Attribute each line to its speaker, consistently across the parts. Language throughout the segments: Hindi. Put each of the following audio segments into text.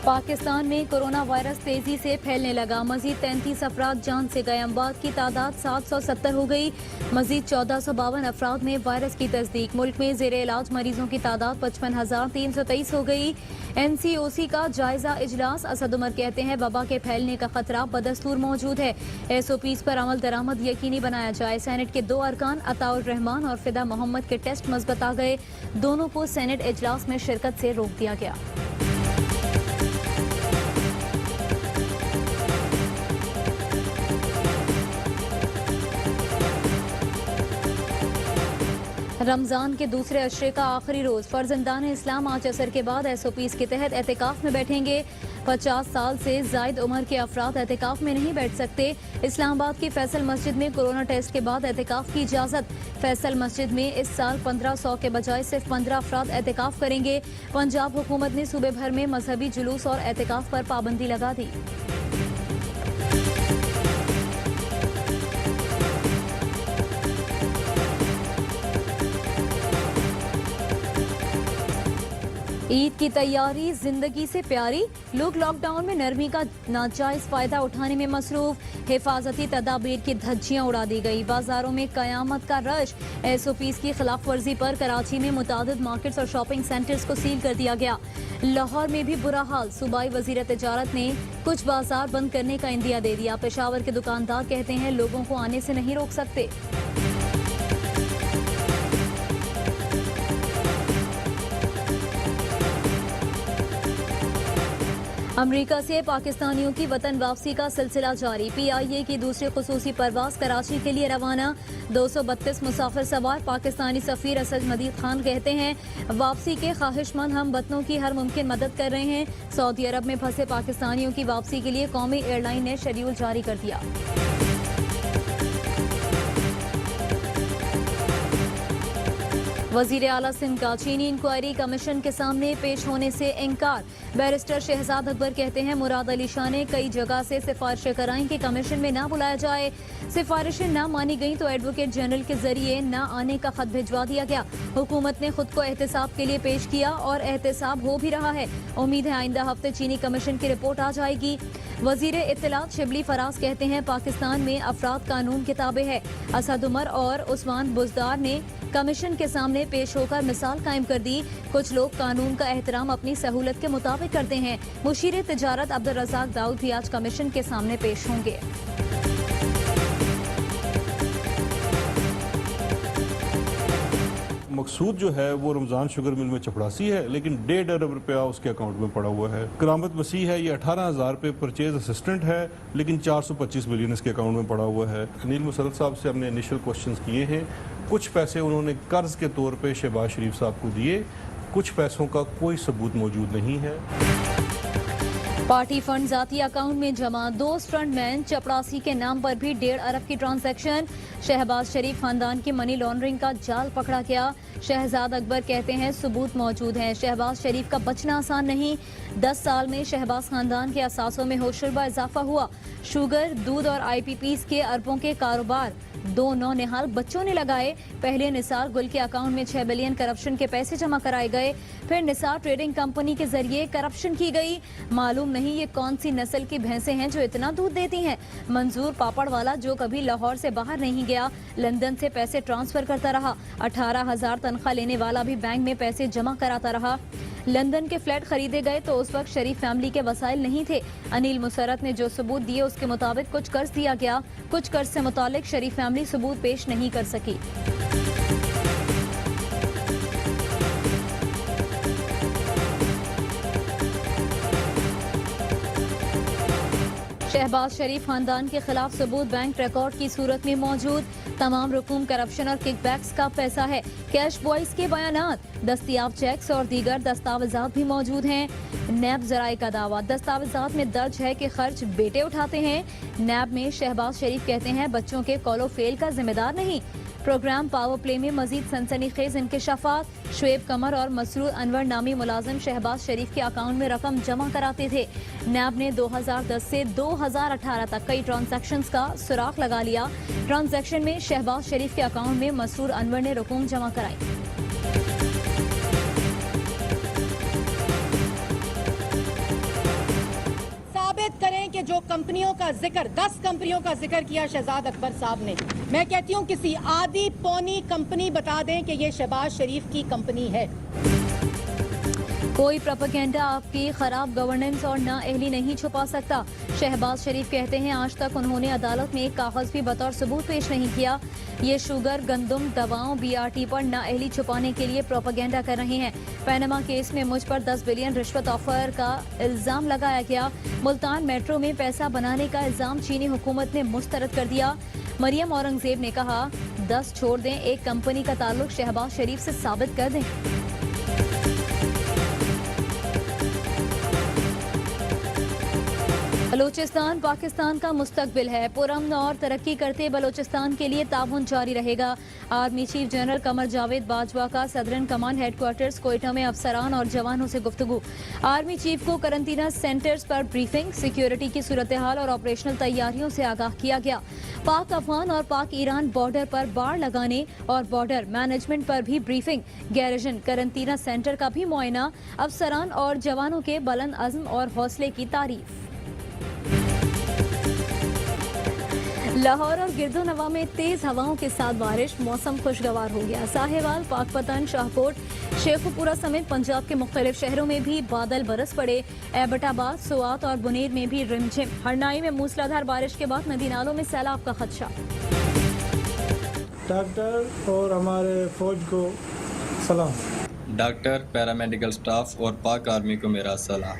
Speaker 1: पाकिस्तान में कोरोना वायरस तेजी से फैलने लगा। मजीद 33 अफराद जान से गए। अमवात की तादाद 770 हो गई। मजीद 1452 अफराद में वायरस की तस्दीक। मुल्क में जेर इलाज मरीजों की तादाद 55,323 हो गई। NCOC का जायजा इजलास। असद उमर कहते हैं वबा के फैलने का खतरा बदस्तूर मौजूद है। SOPs पर अमल दरामद यकीनी बनाया जाए। सेनेट के 2 अरकान अताउर रहमान और फिदा मोहम्मद के टेस्ट मस्बत आ गए। दोनों को सेनेट इजलास में शिरकत से रोक दिया गया। रमजान के दूसरे अशरे का आखिरी रोज फर्जंदान इस्लाम आज असर के बाद SOPs के तहत एहतिकाफ में बैठेंगे। 50 साल से जायद उम्र के अफराद एहतिकाफ में नहीं बैठ सकते। इस्लामाबाद की फैसल मस्जिद में कोरोना टेस्ट के बाद एहतिकाफ की इजाजत। फैसल मस्जिद में इस साल 1500 के बजाय सिर्फ 15 अफराद एहतिकाफ करेंगे। पंजाब हुकूमत ने सूबे भर में मजहबी जुलूस और एहतिकाफ पर पाबंदी लगा दी। ईद की तैयारी जिंदगी से प्यारी। लोग लॉकडाउन में नरमी का नाजायज फायदा उठाने में मसरूफ। हिफाजती तदाबीर की धज्जियां उड़ा दी गई। बाजारों में कयामत का रश। SOPs की खिलाफ वर्जी पर कराची में मुतादिद मार्केट्स और शॉपिंग सेंटर्स को सील कर दिया गया। लाहौर में भी बुरा हाल। सूबाई वजीर तिजारत ने कुछ बाजार बंद करने का इंदिया दे दिया। पेशावर के दुकानदार कहते हैं लोगों को आने से नहीं रोक सकते। अमरीका से पाकिस्तानियों की वतन वापसी का सिलसिला जारी। PIA की दूसरी खुसूसी परवाज कराची के लिए रवाना। 232 मुसाफिर सवार। पाकिस्तानी सफीर असद मजीद खान कहते हैं वापसी के ख्वाहिशमंद हम वतनों की हर मुमकिन मदद कर रहे हैं। सऊदी अरब में फंसे पाकिस्तानियों की वापसी के लिए कौमी एयरलाइन ने शेड्यूल जारी कर दिया। वजीर आला सिंध का चीनी इंक्वायरी कमीशन के सामने पेश होने से इनकार। बैरिस्टर शहजाद अकबर कहते हैं मुराद अली शाह ने कई जगह से सिफारिशें कराई कि कमीशन में ना बुलाया जाए। सिफारिशें ना मानी गई तो एडवोकेट जनरल के जरिए ना आने का खत भिजवा दिया गया। हुकूमत ने खुद को एहतसाब के लिए पेश किया और एहतसाब हो भी रहा है। उम्मीद है आइंदा हफ्ते चीनी कमीशन की रिपोर्ट आ जाएगी। वजीर इत्तलात शिबली फराज कहते हैं पाकिस्तान में अफराद कानून के ताबे है। असद उमर और उस्मान बुजदार ने कमीशन के सामने पेश होकर मिसाल कायम कर दी। कुछ लोग कानून का एहतराम अपनी सहूलत के मुताबिक करते हैं। मुशीर तिजारत अब्दुल रज़ाक दाऊद भी आज कमीशन के सामने पेश होंगे।
Speaker 2: मकसूद जो है वो रमजान शुगर मिल में चपड़ासी है, लेकिन 1.5 अरब रुपया उसके अकाउंट में पड़ा हुआ है। करामत मसीह है, ये 18,000 रुपये परचेज असिस्टेंट है, लेकिन 425 मिलियन इसके अकाउंट में पड़ा हुआ है। अनिल मुसरत साहब से हमने इनिशियल क्वेश्चंस किए हैं। कुछ पैसे उन्होंने कर्ज के तौर पे शहबाज शरीफ साहब को दिए, कुछ पैसों का कोई सबूत मौजूद नहीं है।
Speaker 1: पार्टी फंड जाती अकाउंट में जमा। 2 फ्रंटमैन चपड़ासी के नाम पर भी 1.5 अरब की ट्रांजैक्शन। शहबाज शरीफ खानदान की मनी लॉन्ड्रिंग का जाल पकड़ा गया। शहजाद अकबर कहते हैं सबूत मौजूद हैं। शहबाज शरीफ का बचना आसान नहीं। 10 साल में शहबाज खानदान के असासों में होशरुबा इजाफा हुआ। शुगर, दूध और IPPs के अरबों के कारोबार 2 नौनिहाल बच्चों ने लगाए। पहले निसार गुल के अकाउंट में 6 बिलियन करप्शन के पैसे जमा कराए गए। फिर निसार ट्रेडिंग कंपनी के जरिए करप्शन की गई। मालूम नहीं ये कौन सी नस्ल की भैंसें हैं जो इतना दूध देती हैं। मंजूर पापड़ वाला जो कभी लाहौर से बाहर नहीं गया, लंदन से पैसे ट्रांसफर करता रहा। 18,000 तनख्वाह लेने वाला भी बैंक में पैसे जमा कराता रहा। लंदन के फ्लैट खरीदे गए तो उस वक्त शरीफ फैमिली के वसाइल नहीं थे। अनिल मुसरत ने जो सबूत दिए उसके मुताबिक कुछ कर्ज दिया गया। कुछ कर्ज से मुतालिक शरीफ फैमिली सबूत पेश नहीं कर सकी। शहबाज शरीफ खानदान के खिलाफ सबूत बैंक रिकॉर्ड की सूरत में मौजूद। तमाम रकूम करप्शन और किकबैक्स का पैसा है। कैश बॉयज के बयानात, दस्तियाब चेक्स और दीगर दस्तावेजात भी मौजूद हैं। नैब जराए का दावा, दस्तावेजात में दर्ज है कि खर्च बेटे उठाते हैं। नैब में शहबाज शरीफ कहते हैं बच्चों के कॉलो फेल का जिम्मेदार नहीं। प्रोग्राम पावर प्ले में मजीद सनसनीखेज इंकशाफात। शुएब कमर और मसरूर अनवर नामी मुलाजिम शहबाज शरीफ के अकाउंट में रकम जमा कराते थे। नैब ने 2010 से 2018 तक कई ट्रांजैक्शंस का सुराग लगा लिया। ट्रांजैक्शन में शहबाज शरीफ के अकाउंट में मसरूर अनवर ने रकूम जमा कराई।
Speaker 3: जो कंपनियों का जिक्र 10 कंपनियों का जिक्र किया शहजाद अकबर साहब ने, मैं कहती हूँ किसी आधी पौनी कंपनी बता दें कि ये शहबाज शरीफ की कंपनी है।
Speaker 1: कोई प्रोपेगेंडा आपकी खराब गवर्नेंस और नाअहली नहीं छुपा सकता। शहबाज शरीफ कहते हैं आज तक उन्होंने अदालत में एक कागज भी बतौर सबूत पेश नहीं किया। ये शुगर, गंदम, दवाओं, BRT पर नाअहली छुपाने के लिए प्रोपेगेंडा कर रहे हैं। पैनामा केस में मुझ पर 10 बिलियन रिश्वत ऑफर का इल्जाम लगाया गया। मुल्तान मेट्रो में पैसा बनाने का इल्जाम चीनी हुकूमत ने मुस्तरद कर दिया। मरियम औरंगजेब ने कहा 10 छोड़ दें, एक कंपनी का ताल्लुक शहबाज शरीफ से साबित कर दें। बलूचिस्तान पाकिस्तान का मुस्तकबिल है। पुरअमन और तरक्की करते बलूचिस्तान के लिए ताउन जारी रहेगा। Army chief general Qamar Javed Bajwa का सदरन कमान हेडक्वार्टर्स कोयटा में अफसरान और जवानों से गुफ्तगू। आर्मी चीफ को करंटीना सेंटर्स पर ब्रीफिंग, सिक्योरिटी की सूरत हाल और ऑपरेशनल तैयारियों से आगाह किया गया। पाक अफगान और पाक ईरान बॉर्डर पर बाड़ लगाने और बॉर्डर मैनेजमेंट पर भी ब्रीफिंग। गैरिजन करंटीना सेंटर का भी मुआयना। अफसरान और जवानों के बुलंद अज़्म और हौसले की तारीफ। लाहौर और गिरदोनवा में तेज हवाओं के साथ बारिश, मौसम खुशगवार हो गया। साहिवाल, पाकपतन, शाहकोट, शेखुपुरा समेत पंजाब के मुख्तलिफ शहरों में भी बादल बरस पड़े। एबटाबाद, सुआत और बुनेर में भी रिमझिम। हरनाई में मूसलाधार बारिश के बाद नदी नालों में सैलाब का खदशा।
Speaker 4: डॉक्टर और हमारे फौज को सलाम।
Speaker 5: डॉक्टर, पैरामेडिकल स्टाफ और पाक आर्मी को मेरा सलाम।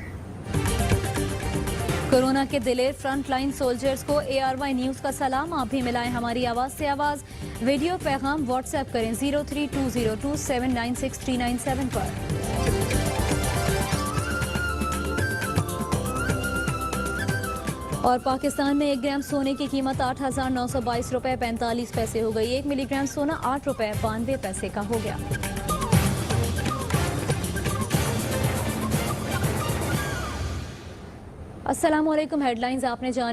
Speaker 1: कोरोना के दिलेर फ्रंट लाइन सोल्जर्स को ARY न्यूज का सलाम। आप भी मिलाएं हमारी आवाज से आवाज। वीडियो पैगाम व्हाट्सएप करें 0320279639 पर। और पाकिस्तान में 1 ग्राम सोने की कीमत 8,922 रुपए 45 पैसे हो गई। 1 मिलीग्राम सोना 8 रुपए 92 पैसे का हो गया। अस्सलामुअलैकुम। हेडलाइंस आपने जानी।